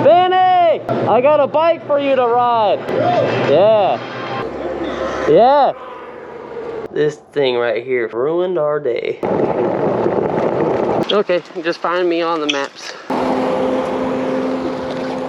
Benny, I got a bike for you to ride. Yeah. Yeah. This thing right here ruined our day. Okay, just find me on the maps.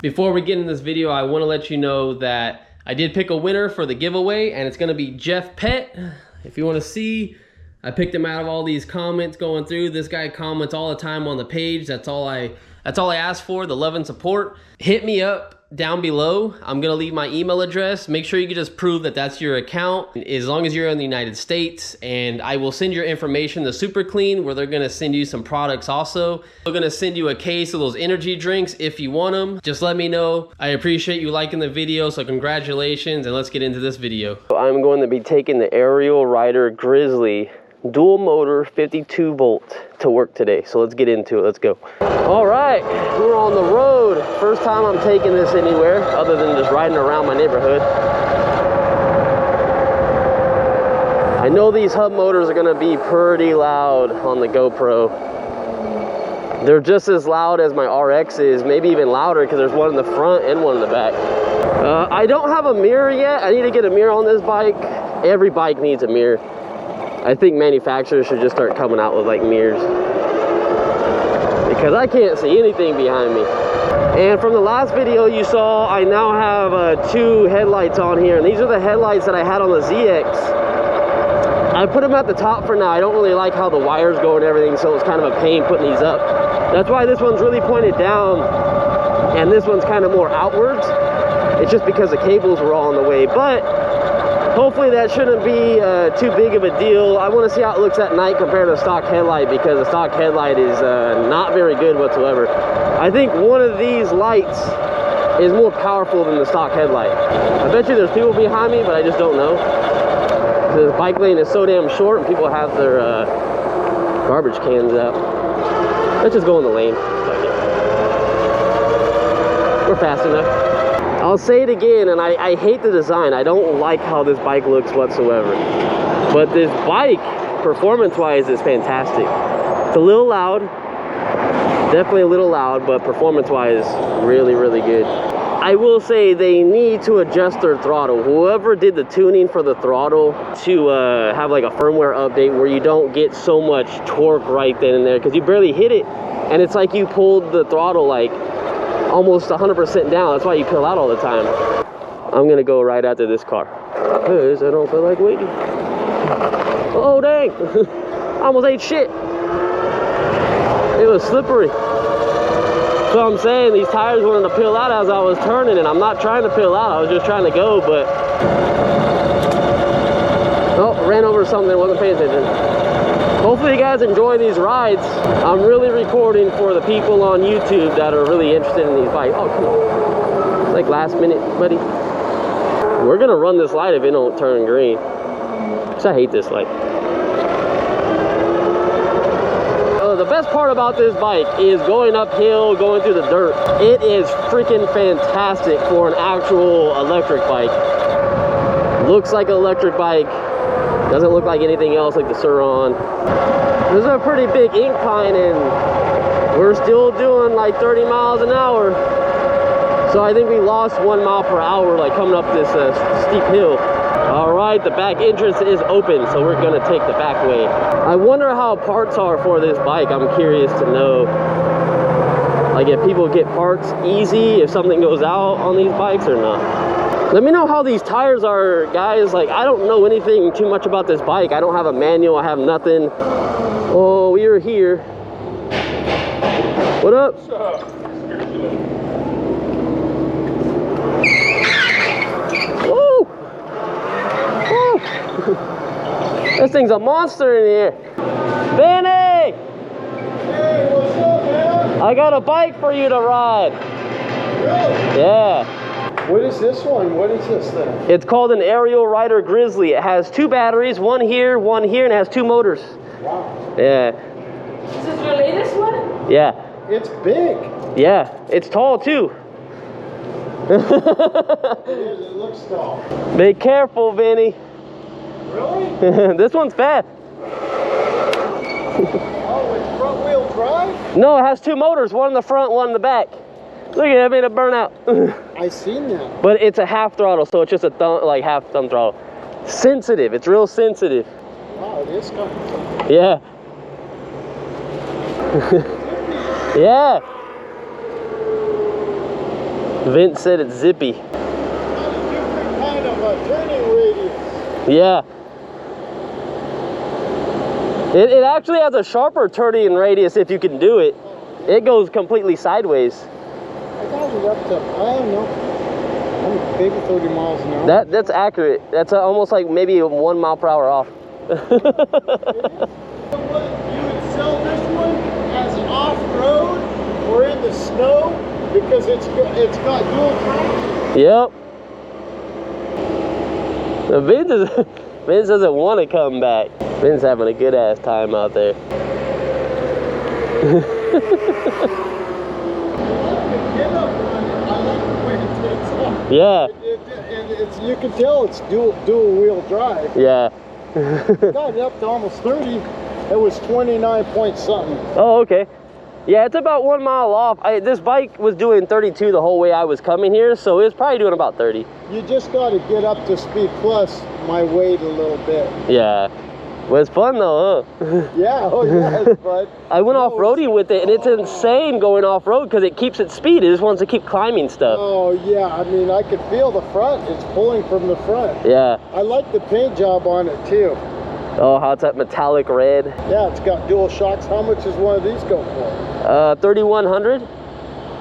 Before we get in this video, I want to let you know that I did pick a winner for the giveaway, and it's going to be Jeff Pett. If you want to see, I picked him out of all these comments going through. This guy comments all the time on the page. That's all I ask for, the love and support. Hit me up down below. I'm gonna leave my email address. Make sure you can just prove that that's your account, as long as you're in the United States, and I will send your information to Super Clean, where they're gonna send you some products also. They're gonna send you a case of those energy drinks if you want them. Just let me know. I appreciate you liking the video, so congratulations, and let's get into this video. So I'm going to be taking the Ariel Rider Grizzly dual motor 52 volt to work today. So let's get into it. Let's go. All right, we're on the road. First time I'm taking this anywhere other than just riding around my neighborhood. I know these hub motors are gonna be pretty loud on the GoPro. They're just as loud as my RX is, maybe even louder, because there's one in the front and one in the back. I don't have a mirror yet. I need to get a mirror on this bike. Every bike needs a mirror. I think manufacturers should just start coming out with like mirrors, because I can't see anything behind me. And from the last video you saw, I now have 2 headlights on here, and these are the headlights that I had on the ZX. I put them at the top for now. I don't really like how the wires go and everything, so it's kind of a pain putting these up. That's why this one's really pointed down and this one's kind of more outwards. It's just because the cables were all in the way, but hopefully that shouldn't be too big of a deal. I want to see how it looks at night compared to the stock headlight, because the stock headlight is not very good whatsoever. I think one of these lights is more powerful than the stock headlight. I bet you there's people behind me, but I just don't know. The bike lane is so damn short and people have their garbage cans out. Let's just go in the lane. We're fast enough. I'll say it again, and I hate the design. I don't like how this bike looks whatsoever. But this bike, performance-wise, is fantastic. It's a little loud. Definitely a little loud, but performance-wise, really, really good. I will say they need to adjust their throttle. Whoever did the tuning for the throttle to have like a firmware update where you don't get so much torque right then and there, because you barely hit it, and it's like you pulled the throttle like almost 100% down. That's why you peel out all the time. I'm gonna go right after this car, because I don't feel like waiting. Oh dang! I almost ate shit. It was slippery. So I'm saying these tires wanted to peel out as I was turning, and I'm not trying to peel out. I was just trying to go, but oh, ran over something. Wasn't paying attention. Hopefully you guys enjoy these rides. I'm really recording for the people on YouTube that are really interested in these bikes. Oh, come on. It's like last minute, buddy. We're gonna run this light if it don't turn green. Because I hate this light. The best part about this bike is going uphill, going through the dirt. It is freaking fantastic for an actual electric bike. Looks like an electric bike. Doesn't look like anything else like the Sur-Ron. This is a pretty big incline, and we're still doing like 30 miles an hour. So I think we lost 1 mile per hour like coming up this steep hill. All right, the back entrance is open, so we're gonna take the back way. I wonder how parts are for this bike. I'm curious to know, like, if people get parts easy, if something goes out on these bikes or not. Let me know how these tires are, guys. Like, I don't know anything too much about this bike. I don't have a manual, I have nothing. Oh, we are here. What up? What's up? Woo! Woo! This thing's a monster in here. Benny! Hey, what's up, man? I got a bike for you to ride. Really? Yeah. What is this one? What is this thing? It's called an Ariel Rider Grizzly. It has 2 batteries, one here, and it has 2 motors. Wow. Yeah. Is this your latest one? Yeah. It's big. Yeah. It's tall too. It is. It looks tall. Be careful, Vinny. Really? This one's fast. Oh, it's front wheel drive? No, it has 2 motors, one in the front, one in the back. Look at it, I made it burn out. I seen that. But it's a half throttle, so it's just a like half thumb throttle. Sensitive, it's real sensitive. Wow, it is kind of. Yeah. Yeah. Vince said it's zippy. A different kind of a turning radius. Yeah. It actually has a sharper turning radius if you can do it. It goes completely sideways. I got it up to, I don't know, maybe 30 miles an hour. That's accurate. That's almost like maybe 1 mile per hour off. You would sell this one as off-road or in the snow because it's got dual traction. Yep. The Vince doesn't want to come back. Vince having a good ass time out there. Yeah. And you can tell it's dual wheel drive. Yeah. Got it up to almost 30. It was 29 point something. Oh, okay. Yeah, it's about 1 mile off. This bike was doing 32 the whole way I was coming here, so it was probably doing about 30. You just got to get up to speed plus my weight a little bit. Yeah. Well, it's fun though, huh? Yeah, oh yeah, but I went off-roading with it, and it's insane going off-road because it keeps its speed. It just wants to keep climbing stuff. Oh yeah, I mean, I could feel the front. It's pulling from the front. Yeah. I like the paint job on it too. Oh, how it's that metallic red. Yeah, it's got dual shocks. How much does one of these go for? 3,100.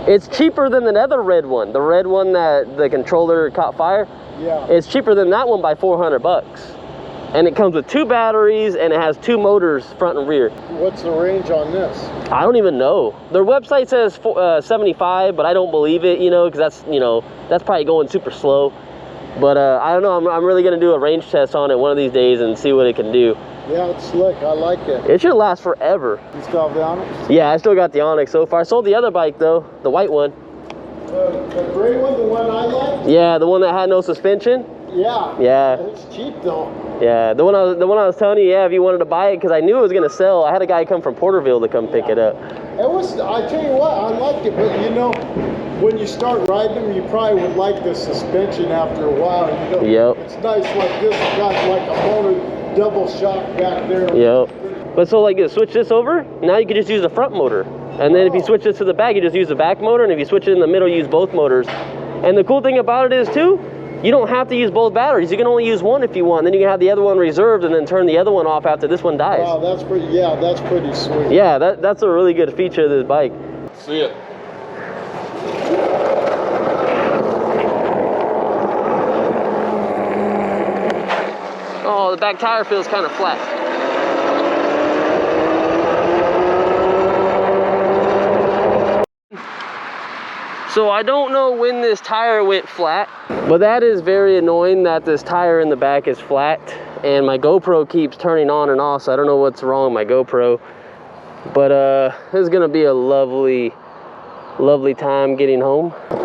It's cheaper than the other red one. The red one that the controller caught fire. Yeah. It's cheaper than that one by 400 bucks. And it comes with 2 batteries, and it has 2 motors, front and rear. What's the range on this? I don't even know. Their website says 75, but I don't believe it, you know, because that's, you know, that's probably going super slow. But I don't know. I'm really gonna do a range test on it one of these days and see what it can do. Yeah, it's slick. I like it. It should last forever. You still have the Onyx? Yeah, I still got the Onyx so far. I sold the other bike though, the white one. The gray one, the one I like? Yeah, the one that had no suspension. Yeah. Yeah. It's cheap though. Yeah, the one I was telling you, yeah, if you wanted to buy it, because I knew it was gonna sell. I had a guy come from Porterville to come pick it up. It was, I tell you what, I liked it, but you know, when you start riding them, you probably would like the suspension after a while. You know, Yep. It's nice like this, it's got like a motor double shock back there. Yep. But so like you switch this over, now you can just use the front motor. And then if you switch this to the back, you just use the back motor, and if you switch it in the middle, you use both motors. And the cool thing about it is too, you don't have to use both batteries. You can only use one if you want. Then you can have the other one reserved and then turn the other one off after this one dies. Wow, that's pretty, yeah, that's pretty sweet. Yeah, that's a really good feature of this bike. See it. Oh, the back tire feels kind of flat. So I don't know when this tire went flat, but that is very annoying that this tire in the back is flat and my GoPro keeps turning on and off, so I don't know what's wrong with my GoPro. But this is gonna be a lovely, lovely time getting home. I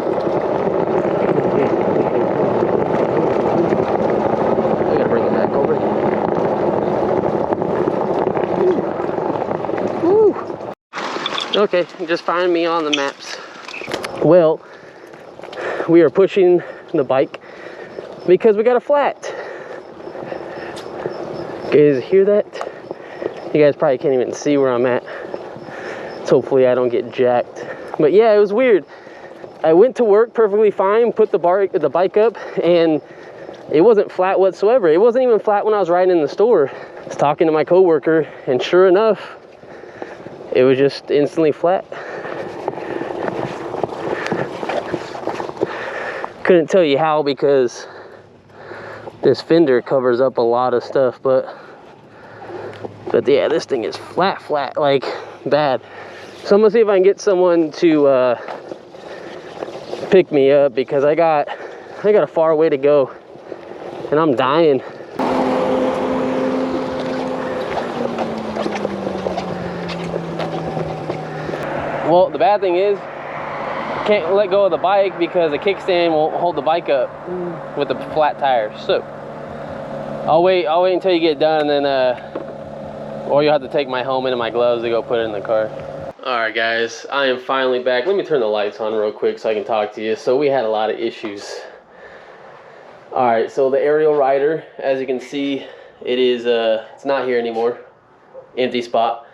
gotta bring it back over. Woo. Okay, just find me on the maps. Well, we are pushing the bike because we got a flat. You guys hear that? You guys probably can't even see where I'm at. So hopefully I don't get jacked. But yeah, it was weird. I went to work perfectly fine, put the bike up, and it wasn't flat whatsoever. It wasn't even flat when I was riding in the store. I was talking to my coworker, and sure enough, it was just instantly flat. Couldn't tell you how because this fender covers up a lot of stuff, but yeah, this thing is flat, like bad. So I'm gonna see if I can get someone to pick me up because I got a far way to go and I'm dying. Well, the bad thing is can't let go of the bike because the kickstand won't hold the bike up with the flat tires. So I'll wait until you get done, and then or you'll have to take my helmet and my gloves to go put it in the car. Alright guys, I am finally back. Let me turn the lights on real quick so I can talk to you. So we had a lot of issues. Alright, so the Ariel rider, as you can see, it is it's not here anymore. Empty spot.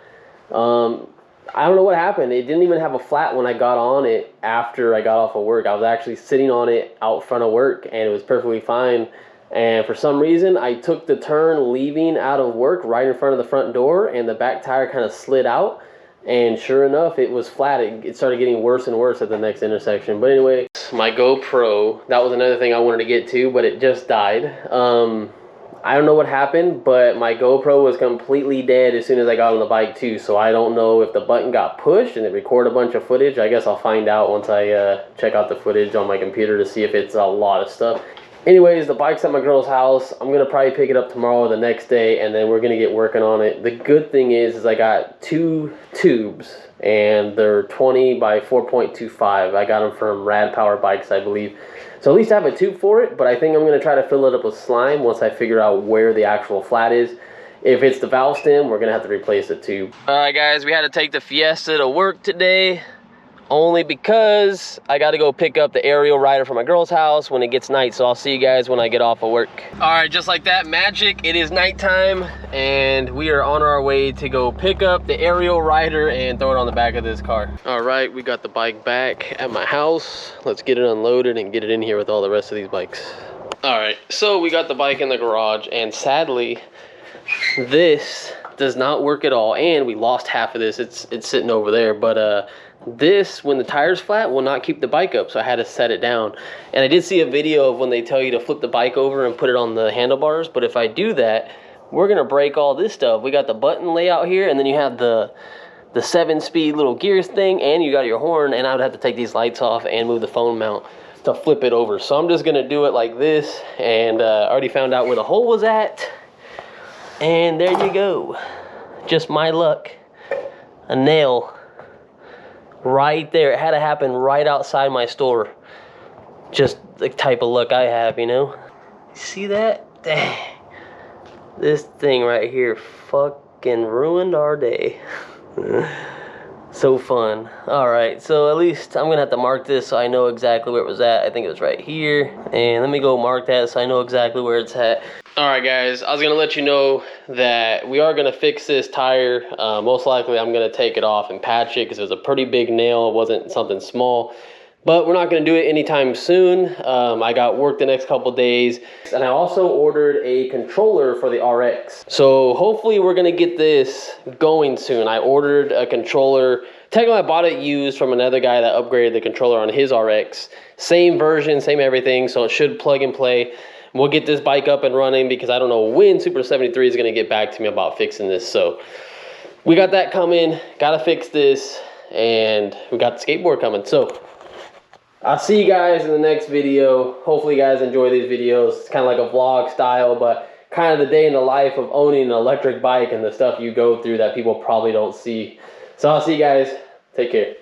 I don't know what happened. It didn't even have a flat when I got on it after I got off of work. I was actually sitting on it out front of work and it was perfectly fine. And for some reason, I took the turn leaving out of work right in front of the front door and the back tire kind of slid out. And sure enough, it was flat. It started getting worse and worse at the next intersection. But anyway, my GoPro, that was another thing I wanted to get to, but it just died. I don't know what happened, but my GoPro was completely dead as soon as I got on the bike too. So I don't know if the button got pushed and it recorded a bunch of footage. I guess I'll find out once I check out the footage on my computer to see if it's a lot of stuff. Anyways, the bike's at my girl's house. I'm going to probably pick it up tomorrow or the next day, and then we're going to get working on it. The good thing is I got 2 tubes, and they're 20 by 4.25. I got them from Rad Power Bikes, I believe. So at least I have a tube for it, but I think I'm going to try to fill it up with slime once I figure out where the actual flat is. If it's the valve stem, we're going to have to replace the tube. Alright guys, we had to take the Fiesta to work today. Only because I got to go pick up the Ariel rider from my girl's house when it gets night. So I'll see you guys when I get off of work. All right, just like that, magic. It is nighttime and we are on our way to go pick up the Ariel rider and throw it on the back of this car. All right, we got the bike back at my house. Let's get it unloaded and get it in here with all the rest of these bikes. All right, so we got the bike in the garage and sadly, this does not work at all. And we lost half of this. It's sitting over there, but this, when the tire's flat, will not keep the bike up, so I had to set it down. And I did see a video of when they tell you to flip the bike over and put it on the handlebars, but if I do that, we're gonna break all this stuff. We got the button layout here, and then you have the 7-speed little gears thing, and you got your horn, and I would have to take these lights off and move the phone mount to flip it over. So I'm just gonna do it like this, and I already found out where the hole was at, and there you go. Just my luck. A nail. Right there. It had to happen right outside my store. Just the type of luck I have, you know? See that? Dang. This thing right here fucking ruined our day. So fun. Alright, so at least I'm gonna have to mark this so I know exactly where it was at. I think it was right here. And let me go mark that so I know exactly where it's at. Alright guys, I was going to let you know that we are going to fix this tire. Most likely I'm going to take it off and patch it because it was a pretty big nail. It wasn't something small. But we're not going to do it anytime soon. I got work the next couple days. And I also ordered a controller for the RX. So hopefully we're going to get this going soon. I ordered a controller. Technically I bought it used from another guy that upgraded the controller on his RX. Same version, same everything. So it should plug and play. We'll get this bike up and running because I don't know when Super 73 is going to get back to me about fixing this. So we got that coming. Got to fix this. And we got the skateboard coming. So I'll see you guys in the next video. Hopefully you guys enjoy these videos. It's kind of like a vlog style, but kind of the day in the life of owning an electric bike and the stuff you go through that people probably don't see. So I'll see you guys. Take care.